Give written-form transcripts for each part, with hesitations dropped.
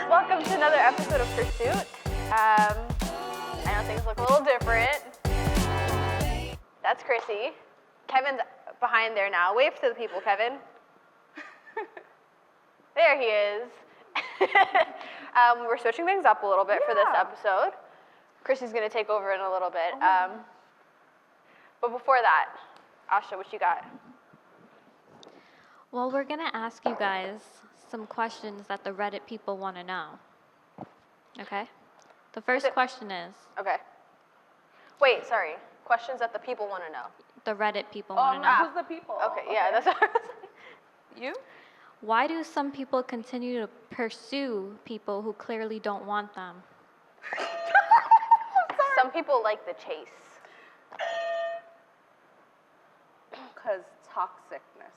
Welcome to another episode of Pursuit. I know things look a little different. That's Chrissy. Kevin's behind there now. Wave to the people, Kevin. There he is. We're switching things up a little bit for this episode. Chrissy's going to take over in a little bit. But before that, Asha, what you got? Well, we're going to ask you guys some questions that the Reddit people want to know. Okay? The first question is... Okay. Wait, sorry. Questions that the people want to know. The Reddit people want to know. Who's the people? Okay, yeah, that's what I was saying. You? Why do some people continue to pursue people who clearly don't want them? Some people like the chase. Because toxicness.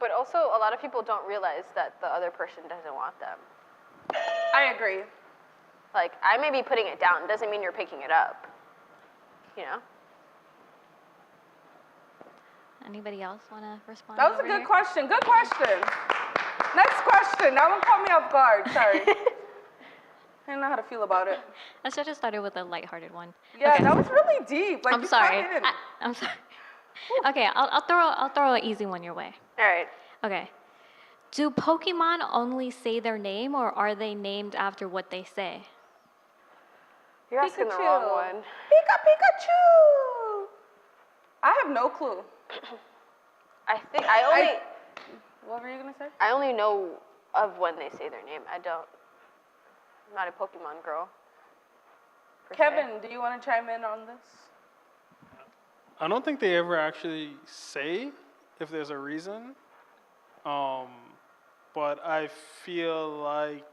But also, a lot of people don't realize that the other person doesn't want them. I agree. Like, I may be putting it down. Doesn't mean you're picking it up. You know? Anybody else want to respond? That was a good question. Good question. Next question. That one caught me off guard. Sorry. I didn't know how to feel about it. I should have started with a lighthearted one. Yeah, okay. That was really deep. Like, I'm sorry. I'm sorry. Okay, I'll throw an easy one your way. All right. Okay. Do Pokemon only say their name, or are they named after what they say? You're asking the wrong one. Pikachu! I have no clue. I think What were you gonna say? I only know of when they say their name. I'm not a Pokemon girl. Kevin, do you want to chime in on this? I don't think they ever actually say if there's a reason. But I feel like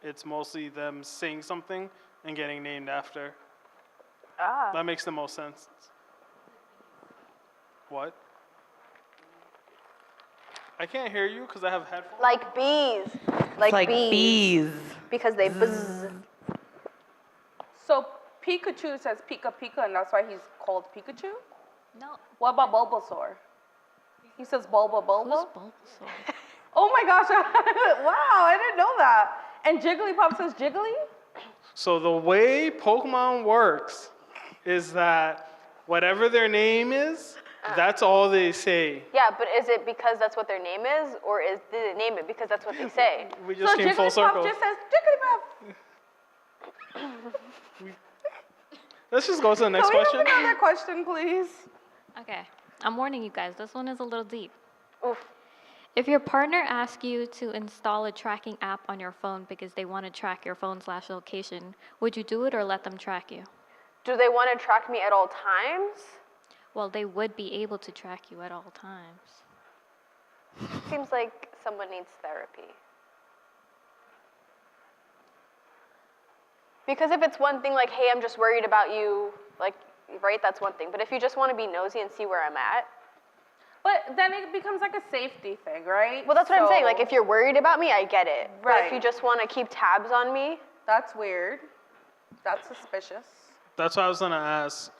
it's mostly them saying something and getting named after. Ah. That makes the most sense. What? I can't hear you because I have headphones. Like bees. Like bees. Because they buzz. So Pikachu says Pika Pika, and that's why he's called Pikachu? No. What about Bulbasaur? He says Bulba Bulba? Who's Bulbasaur? Oh my gosh, wow, I didn't know that. And Jigglypuff says Jiggly? So the way Pokemon works is that whatever their name is, that's all they say. Yeah, but is it because that's what their name is, or did they name it because that's what they say? We just came full circle. So Jigglypuff just says Jigglypuff. Let's just go to the next Can we question. have another question, please? Okay. I'm warning you guys. This one is a little deep. Oof. If your partner asks you to install a tracking app on your phone because they want to track your phone/location, would you do it or let them track you? Do they want to track me at all times? Well, they would be able to track you at all times. Seems like someone needs therapy. Because if it's one thing like, hey, I'm just worried about you, like, right, that's one thing. But if you just want to be nosy and see where I'm at. But then it becomes like a safety thing, right? Well, that's what I'm saying. Like, if you're worried about me, I get it. Right. But if you just want to keep tabs on me. That's weird. That's suspicious. That's what I was gonna ask.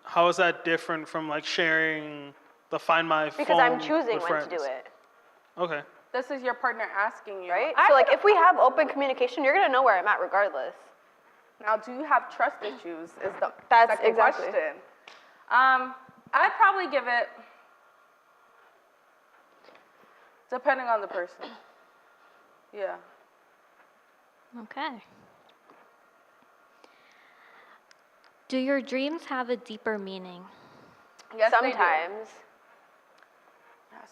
How is that different from like sharing the Find My Phone Because I'm choosing with when friends? to do it. Okay. This is your partner asking you. Right? So, like, if we have open communication, you're going to know where I'm at regardless. Now, do you have trust issues is the That's second exactly. question. I'd probably give it, depending on the person. Yeah. Okay. Do your dreams have a deeper meaning? Yes, they do. Sometimes. Yes.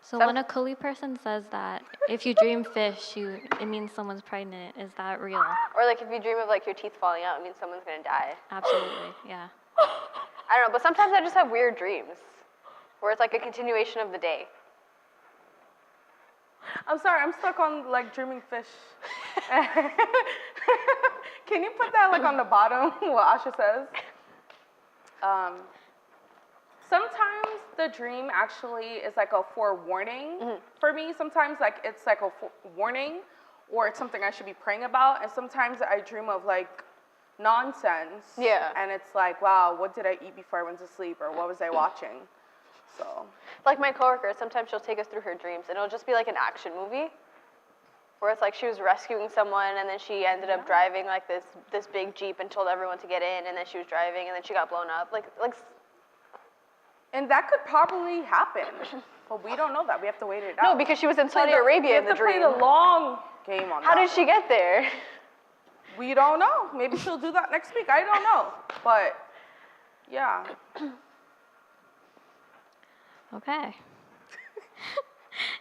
So when a Kuli person says that if you dream fish, it means someone's pregnant. Is that real? Or, like, if you dream of, like, your teeth falling out, it means someone's going to die. Absolutely, yeah. I don't know, but sometimes I just have weird dreams where it's, like, a continuation of the day. I'm sorry, I'm stuck on like dreaming fish. Can you put that like on the bottom, what Asha says? Sometimes the dream actually is like a forewarning for me. Sometimes like it's like a warning or it's something I should be praying about. And sometimes I dream of like nonsense. Yeah. And it's like, wow, what did I eat before I went to sleep or what was I watching? So. Like my coworker, sometimes she'll take us through her dreams and it'll just be like an action movie. where it's like she was rescuing someone and then she ended up driving like this big Jeep and told everyone to get in, and then she was driving and then she got blown up. Like. And that could probably happen, but we don't know that. We have to wait it out. No, because she was in Saudi Arabia in the dream. We have to play the long game on that. How did she get there? We don't know. Maybe she'll do that next week. I don't know. But, yeah. Okay.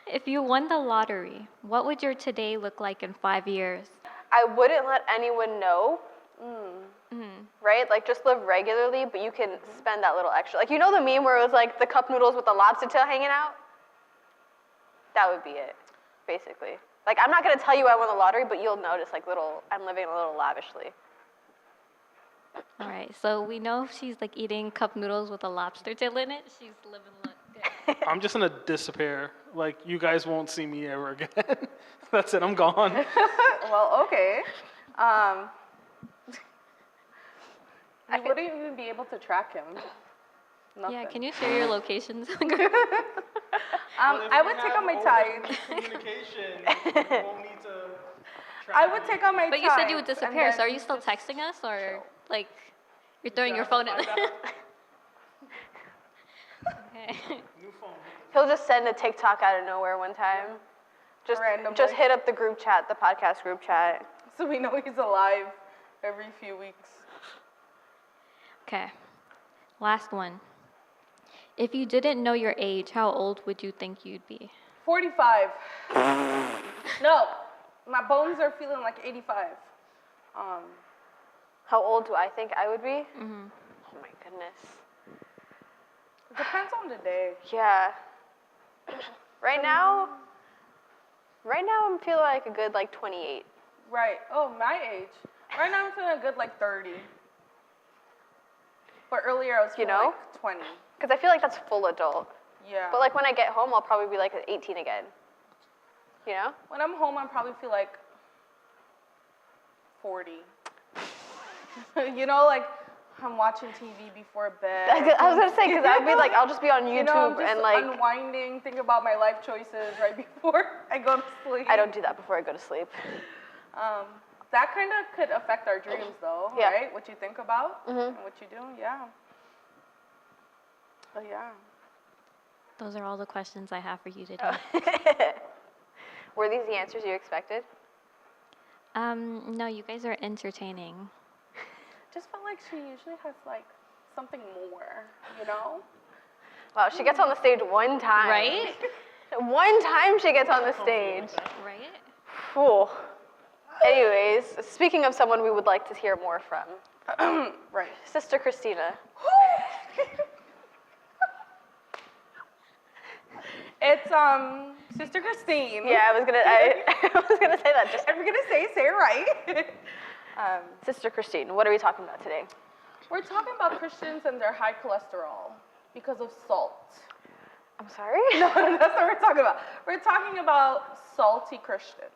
If you won the lottery, what would your today look like in 5 years? I wouldn't let anyone know. Right? Like, just live regularly, but you can spend that little extra. Like, you know the meme where it was like the cup noodles with the lobster tail hanging out? That would be it, basically. Like, I'm not going to tell you I won the lottery, but you'll notice, like, I'm living a little lavishly. All right, so we know if she's like eating cup noodles with a lobster tail in it, she's living good. I'm just gonna disappear. Like, you guys won't see me ever again. That's it, I'm gone. Well, okay. You wouldn't even be able to track him. Nothing. Yeah, can you share your locations? I would take out my ties. Communication, you won't need to track I would take out my ties. But you said you would disappear, and so are then you still just texting us, or show. like you're throwing your phone in? Okay. New phone. He'll just send a TikTok out of nowhere one time. Randomly. Just hit up the group chat, the podcast group chat. So we know he's alive every few weeks. Okay. Last one. If you didn't know your age, how old would you think you'd be? 45. No, my bones are feeling like 85. How old do I think I would be? Oh my goodness. It depends on the day. Yeah. Right now I'm feeling like a good 28. Right. Oh, my age. Right now I'm feeling good like 30. But earlier I was feeling like 20. Because I feel like that's full adult. Yeah. But like when I get home, I'll probably be like 18 again. You know? When I'm home, I'll probably feel like 40. You know, like I'm watching TV before bed. I was gonna say, because I'd be like, I'll just be on YouTube You know, I'm just and like unwinding, think about my life choices right before I go to sleep. I don't do that before I go to sleep. That kind of could affect our dreams, though, Yeah. right? What you think about and what you do, yeah. Oh, yeah. Those are all the questions I have for you today. Were these the answers you expected? No, you guys are entertaining. Just felt like she usually has, like, something more, you know? Wow, she gets on the stage one time. Right? One time she gets on the stage. Right? Cool. Anyways, speaking of someone we would like to hear more from, Right. Sister Christina. It's Sister Christine. Yeah, I was gonna say that just. If you're gonna say it right. Sister Christine, what are we talking about today? We're talking about Christians and their high cholesterol because of salt. I'm sorry? No, that's what we're talking about. We're talking about salty Christians.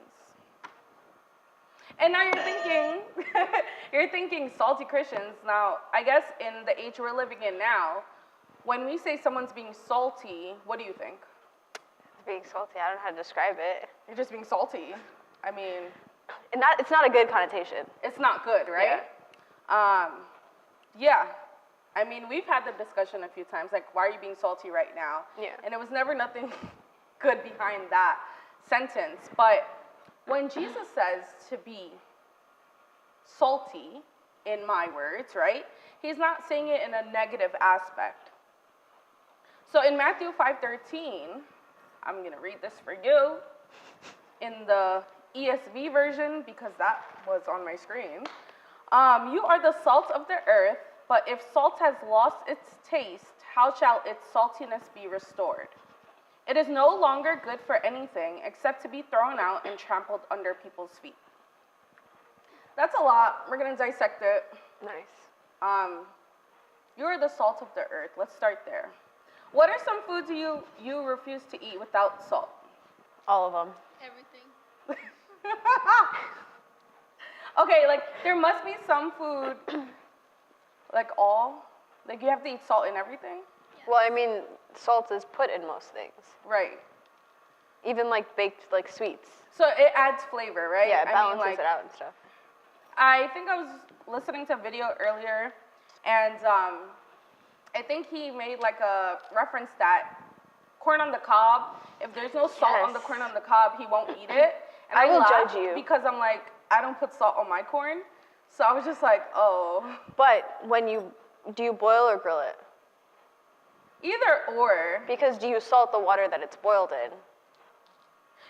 And now you're thinking salty Christians. Now, I guess in the age we're living in now, when we say someone's being salty, what do you think? Being salty, I don't know how to describe it. You're just being salty. I mean, It's not a good connotation. it's not good, right? Yeah. I mean, we've had the discussion a few times, like, why are you being salty right now? Yeah. And it was never nothing good behind that sentence. But when Jesus says to be salty, in my words, right, he's not saying it in a negative aspect. So in Matthew 5:13, I'm going to read this for you in the ESV version because that was on my screen. You are the salt of the earth, but if salt has lost its taste, how shall its saltiness be restored? It is no longer good for anything except to be thrown out and trampled under people's feet. That's a lot. We're going to dissect it. Nice. You are the salt of the earth. Let's start there. What are some foods you refuse to eat without salt? All of them. Everything. Okay, like there must be some food, like you have to eat salt in everything? Well, I mean, salt is put in most things. Right. Even like baked like sweets. So it adds flavor, right? Yeah, it balances I mean, like, it out and stuff. I think I was listening to a video earlier, and I think he made like a reference that corn on the cob, if there's no salt on the corn on the cob, he won't eat it. And I will laughed judge you. because I'm like, I don't put salt on my corn. So I was just like, oh. But do you boil or grill it? Either or. Because do you salt the water that it's boiled in?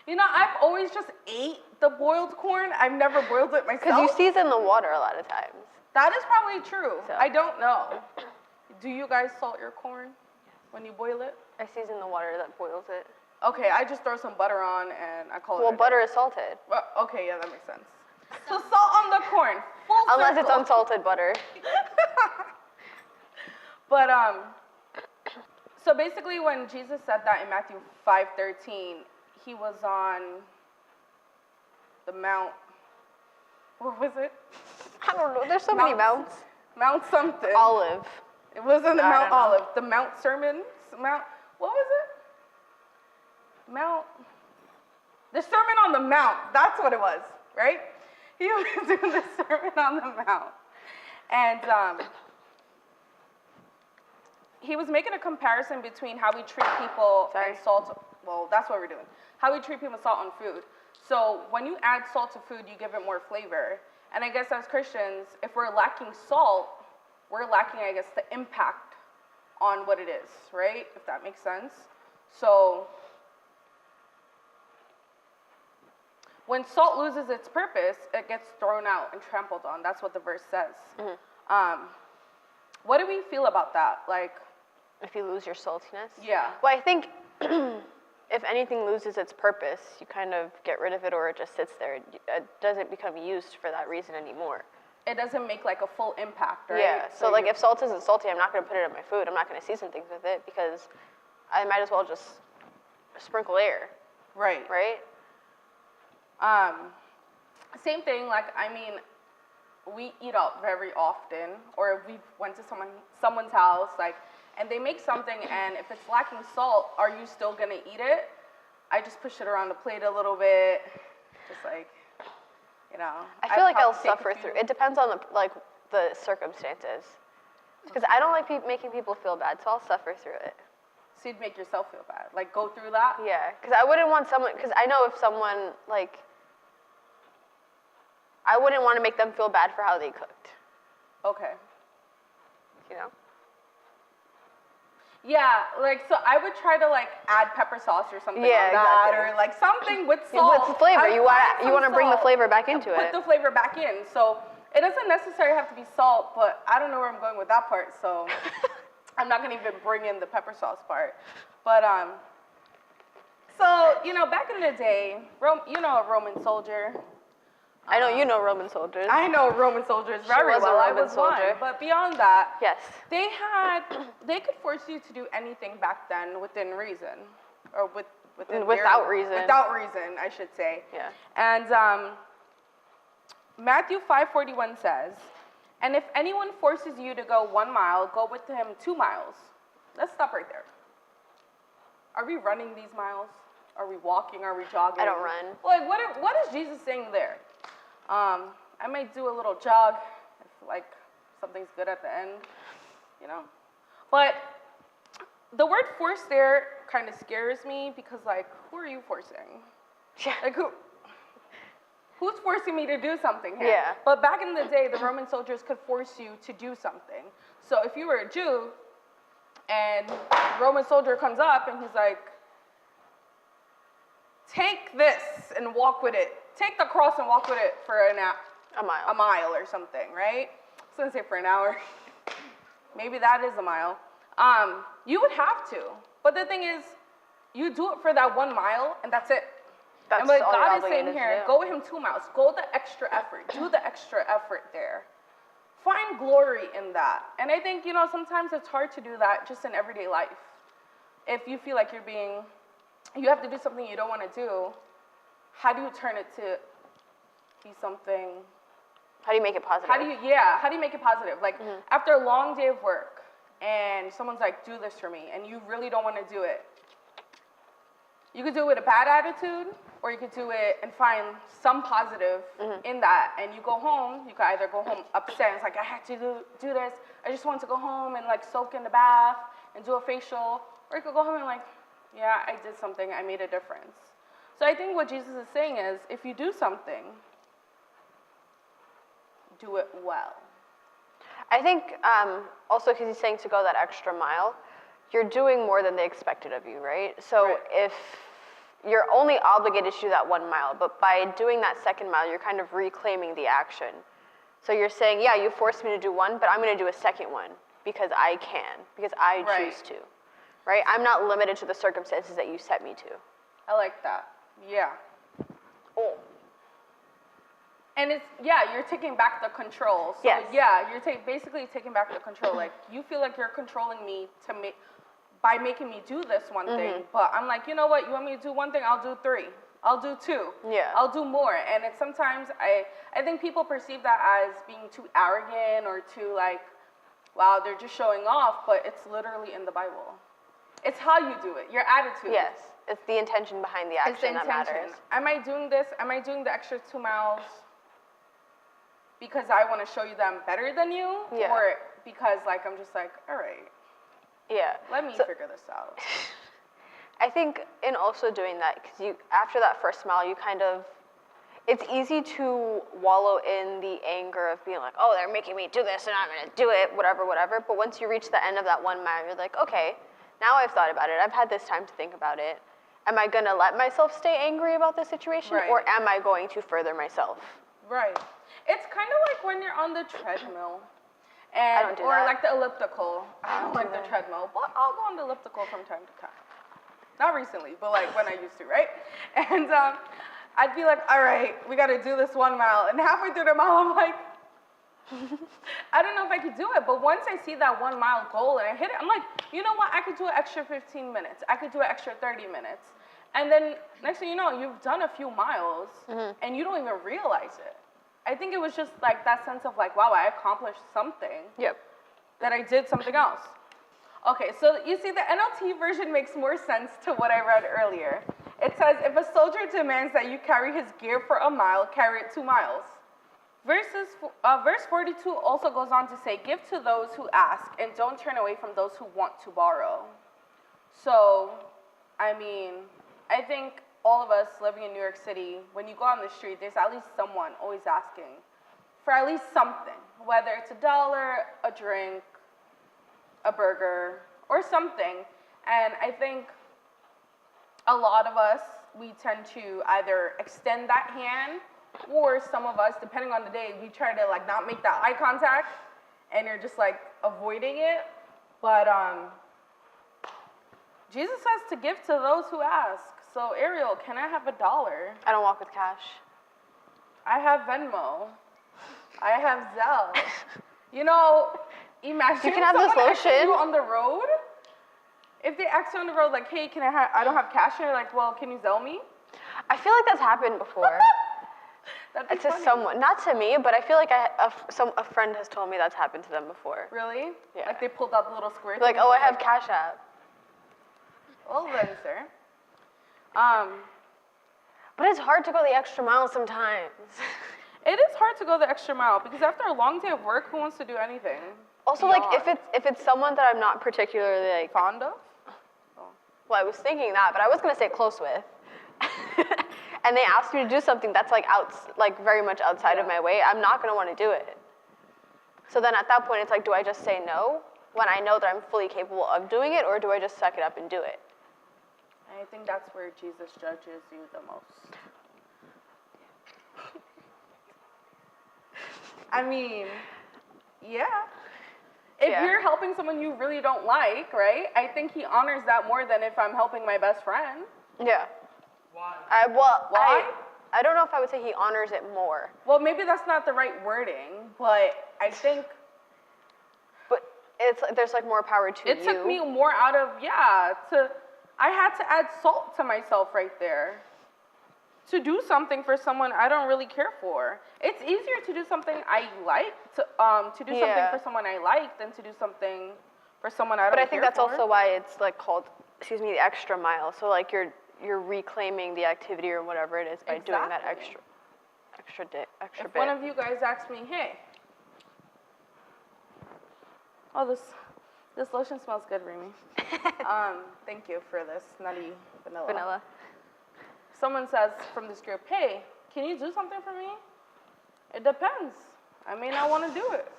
You know, I've always just ate the boiled corn. I've never boiled it myself. Because you season the water a lot of times. That is probably true. So. I don't know. Do you guys salt your corn when you boil it? I season the water that boils it. Okay, I just throw some butter on and I call it. Well, butter is salted. Well, okay, yeah, that makes sense. So salt on the corn. Full Unless circle. it's unsalted butter. But so basically when Jesus said that in Matthew 5:13, he was on the Mount, what was it? I don't know. There's so many mounts. Mount something. Olive. It wasn't the I Mount don't know. Olive. The Mount Sermon. Mount, what was it? The Sermon on the Mount. That's what it was, right? He was doing the Sermon on the Mount. And he was making a comparison between how we treat people and salt. Well, that's what we're doing. How we treat people with salt on food. So when you add salt to food, you give it more flavor. And I guess as Christians, if we're lacking salt, we're lacking, I guess, the impact on what it is, right? If that makes sense. So when salt loses its purpose, it gets thrown out and trampled on. That's what the verse says. Mm-hmm. What do we feel about that? Like, if you lose your saltiness? Yeah. Well, I think if anything loses its purpose, you kind of get rid of it or it just sits there. It doesn't become used for that reason anymore. It doesn't make like a full impact, right? Yeah, so like if salt isn't salty, I'm not going to put it in my food. I'm not going to season things with it because I might as well just sprinkle air. Right. Right? Same thing, like, I mean, we eat out very often, or we went to someone's house, like, and they make something, and if it's lacking salt, are you still gonna eat it? I just push it around the plate a little bit, just like, you know. I feel like I'll suffer through. It depends on the circumstances, because I don't like making people feel bad, so I'll suffer through it. So you'd make yourself feel bad, like go through that? Yeah, because I wouldn't want someone, because I know if someone, like, I wouldn't want to make them feel bad for how they cooked. Okay. You know? Yeah, like, so I would try to, like, add pepper sauce or something on that, exactly. or, like, something with salt. With flavor. You want to bring the flavor back into it. Put the flavor back in. So it doesn't necessarily have to be salt, but I don't know where I'm going with that part, so I'm not going to even bring in the pepper sauce part. But, so, you know, back in the day, you know a Roman soldier. I know you know Roman soldiers. I know Roman soldiers very well. I was one. But beyond that, yes, they could force you to do anything back then within reason, or without reason. Without reason, I should say. Yeah. And Matthew 5:41 says, "And if anyone forces you to go 1 mile, go with him 2 miles." Let's stop right there. Are we running these miles? Are we walking? Are we jogging? I don't run. Like, what is Jesus saying there? I might do a little jog if, like, something's good at the end, you know? But the word force there kind of scares me because, like, who are you forcing? Yeah. Like, who's forcing me to do something here? Yeah. But back in the day, the Roman soldiers could force you to do something. So if you were a Jew and a Roman soldier comes up and he's like, take this and walk with it. Take the cross and walk with it for a mile or something, right? I was gonna say for an hour. Maybe that is a mile. You would have to. But the thing is, you do it for that 1 mile and that's it. That's and what all God you're is saying obligated here, to do. go with him 2 miles. Go the extra effort. Do the extra effort there. Find glory in that. And I think, you know, sometimes it's hard to do that just in everyday life. If you feel like you have to do something you don't want to do, how do you turn it to be something? How do you make it positive? How do you make it positive? Like, after a long day of work, and someone's like, do this for me, and you really don't want to do it, You could do it with a bad attitude, or you could do it and find some positive in that. And you go home, you could either go home upset and it's like, I had to do this. I just wanted to go home and like soak in the bath and do a facial. Or you could go home and like, yeah, I did something, I made a difference. So I think what Jesus is saying is, if you do something, do it well. I think also because he's saying to go that extra mile, you're doing more than they expected of you, right? So if you're only obligated to do that 1 mile, but by doing that second mile, you're kind of reclaiming the action. So you're saying, yeah, you forced me to do one, but I'm going to do a second one because I can, because I choose to, right? I'm not limited to the circumstances that you set me to. I like that. Yeah. Oh. And it's, yeah, you're taking back the control. So yes. Yeah, you're basically taking back the control. Like, you feel like you're controlling me by making me do this one thing. But I'm like, you know what? You want me to do one thing? I'll do 3. I'll do 2. Yeah. I'll do more. And it's sometimes, I think people perceive that as being too arrogant or too like, wow, they're just showing off. But it's literally in the Bible. It's how you do it, your attitude. Yes. It's the intention behind the action that matters. Am I doing this? Am I doing the extra 2 miles because I want to show you that I'm better than you? Yeah. Or because like I'm just like, all right. Yeah. Let me figure this out. I think in also doing that, because you after that first mile, you kind of, it's easy to wallow in the anger of being like, oh, they're making me do this and I'm going to do it, whatever. But once you reach the end of that 1 mile, you're like, okay, now I've thought about it. I've had this time to think about it. Am I going to let myself stay angry about this situation, or am I going to further myself? Right. It's kind of like when you're on the treadmill, and or like the elliptical. I don't like the treadmill, but I'll go on the elliptical from time to time. Not recently, but like when I used to, right? And I'd be like, all right, we got to do this 1 mile, and halfway through the mile, I'm like, I don't know if I could do it, but once I see that 1 mile goal and I hit it, I'm like, you know what? I could do an extra 15 minutes. I could do an extra 30 minutes. And then next thing you know, you've done a few miles and you don't even realize it. I think it was just like that sense of like, wow, I accomplished something. Yep. That I did something else. Okay, so you see the NLT version makes more sense to what I read earlier. It says, if a soldier demands that you carry his gear for a mile, carry it 2 miles. Verse 42 also goes on to say, give to those who ask and don't turn away from those who want to borrow. So, I mean, I think all of us living in New York City, when you go on the street, there's at least someone always asking for at least something, whether it's $1, a drink, a burger, or something. And I think a lot of us, we tend to either extend that hand, or some of us, depending on the day, we try to like not make that eye contact, and you're just like avoiding it. But Jesus says to give to those who ask. So Ariel, can I have $1? I don't walk with cash. I have Venmo. I have Zelle. You know, imagine you can have this lotion you on the road. If they ask you on the road, like, hey, I don't have cash, and you're like, well, can you Zelle me? I feel like that's happened before. To someone, not to me, but I feel like a friend has told me that's happened to them before. Really? Yeah. Like they pulled out the little square. Like, oh, I have Cash App. Well then, sir. But it's hard to go the extra mile sometimes. It is hard to go the extra mile because after a long day of work, who wants to do anything? Also, like if it's someone that I'm not particularly like fond of. Oh. Well, I was thinking that, but I was gonna say close with. And they asked me to do something that's like very much outside of my way, I'm not gonna want to do it. So then at that point, it's like, do I just say no when I know that I'm fully capable of doing it, or do I just suck it up and do it? I think that's where Jesus judges you the most. I mean, yeah. If you're helping someone you really don't like, right? I think he honors that more than if I'm helping my best friend. Yeah. Why? Why? I don't know if I would say he honors it more. Well, maybe that's not the right wording, but I think. But there's like more power to you. It took me more out of I had to add salt to myself right there. To do something for someone I don't really care for. It's easier to do something I like to do something for someone I like than to do something for someone I don't care for. But I think that's also why it's like called, the extra mile. So like you're you're reclaiming the activity or whatever it is by doing that extra bit. If one of you guys asked me, hey, oh, this lotion smells good, Remy. Thank you for this nutty vanilla. Someone says from this group, hey, can you do something for me? It depends. I may not want to do it.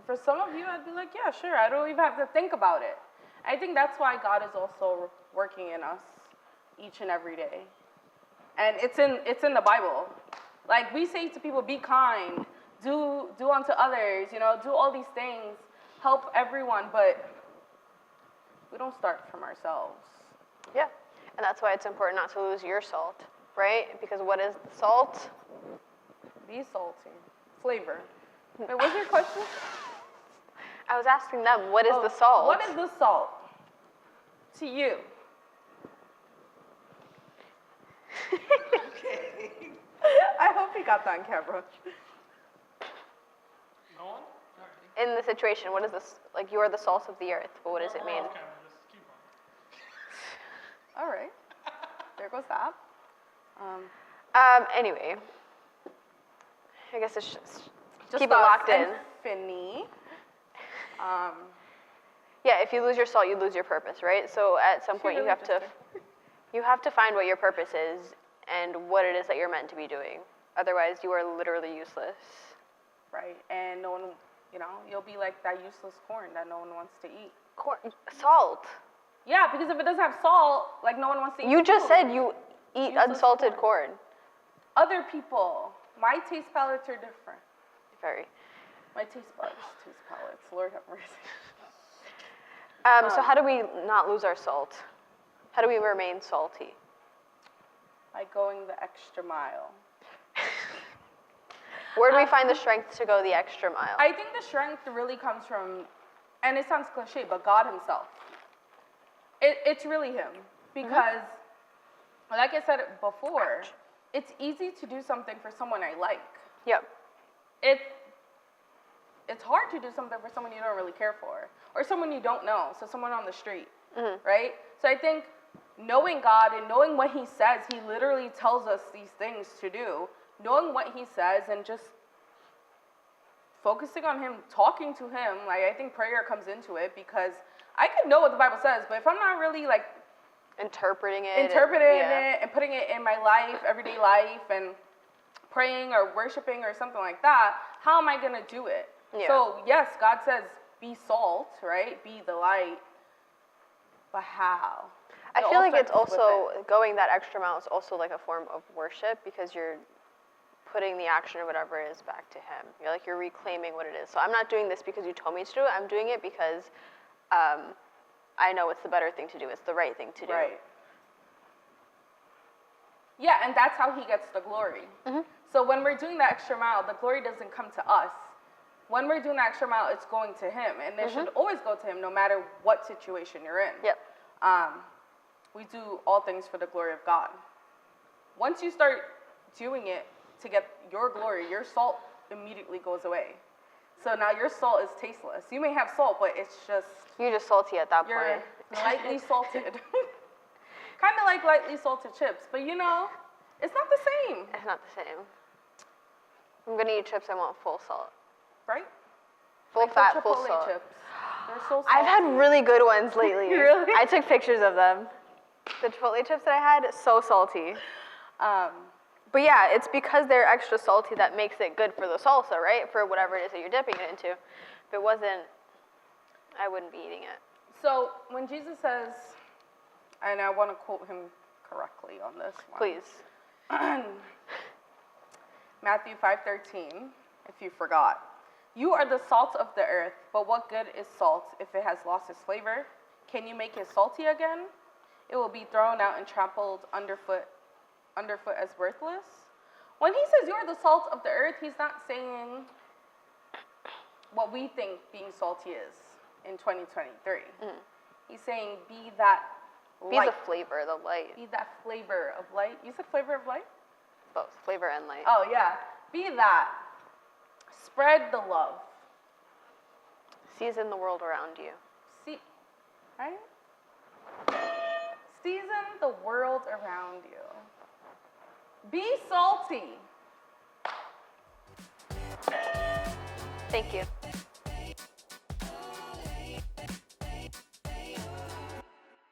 For some of you, I'd be like, yeah, sure. I don't even have to think about it. I think that's why God is also working in us each and every day. And it's in the Bible. Like, we say to people, be kind, do unto others, do all these things, help everyone, but we don't start from ourselves. Yeah, and that's why it's important not to lose your salt, right? Because what is the salt? Be salty. Flavor. Wait, what's your question? I was asking them, what is the salt? What is the salt to you? Okay. I hope he got that on camera. No one? In the situation, what is this? Like, you are the salt of the earth, but what does it mean? Okay, just keep on. All right. There goes that. Anyway, I guess it's just keep it us locked in. and Finny. Yeah, if you lose your salt, you lose your purpose, right? So at some point, you have to find what your purpose is and what it is that you're meant to be doing. Otherwise, you are literally useless. Right, and no one, you'll be like that useless corn that no one wants to eat. Salt. Yeah, because if it doesn't have salt, like no one wants to eat. You just food. said you eat Useless unsalted corn. Other people, my taste palates are different. Very. My taste palates, Lord have mercy. So how do we not lose our salt? How do we remain salty? By going the extra mile. Where do we find the strength to go the extra mile? I think the strength really comes from, and it sounds cliche, but God himself. It's really him. Because, like I said before, it's easy to do something for someone I like. Yep. It's hard to do something for someone you don't really care for, or someone you don't know, so someone on the street, right? So I think knowing God and knowing what he says, he literally tells us these things to do, knowing what he says and just focusing on him, talking to him, like I think prayer comes into it, because I could know what the Bible says, but if I'm not really like interpreting it and putting it in my life, everyday life, and praying or worshiping or something like that, how am I going to do it? Yeah. So, yes, God says, be salt, right? Be the light. But how? I feel like it's also, going that extra mile is also like a form of worship, because you're putting the action or whatever it is back to him. You're reclaiming what it is. So I'm not doing this because you told me to do it. I'm doing it because I know it's the better thing to do. It's the right thing to do. Right. Yeah, and that's how he gets the glory. So when we're doing the extra mile, the glory doesn't come to us. When we're doing the extra mile, it's going to him. And it should always go to him, no matter what situation you're in. Yep. We do all things for the glory of God. Once you start doing it to get your glory, your salt immediately goes away. So now your salt is tasteless. You may have salt, but it's just... You're just salty at that You're point. lightly salted. Kind of like lightly salted chips, but it's not the same. It's not the same. I'm going to eat chips, I want full salt. Right? Full Like fat, the full Chipotle salt. chips. They're so salty. I've had really good ones lately. Really? I took pictures of them. The Chipotle chips that I had, so salty. But yeah, it's because they're extra salty that makes it good for the salsa, right? For whatever it is that you're dipping it into. If it wasn't, I wouldn't be eating it. So when Jesus says, and I want to quote him correctly on this one. Please. Matthew 5:13, if you forgot. You are the salt of the earth, but what good is salt if it has lost its flavor? Can you make it salty again? It will be thrown out and trampled underfoot as worthless. When he says you are the salt of the earth, he's not saying what we think being salty is in 2023. He's saying be that Be light. the flavor, the light. Be that flavor of light. You said flavor of light? Both flavor and light. Oh, yeah. Be that. Spread the love. Season the world around you. See, right? Season the world around you. Be salty. Thank you.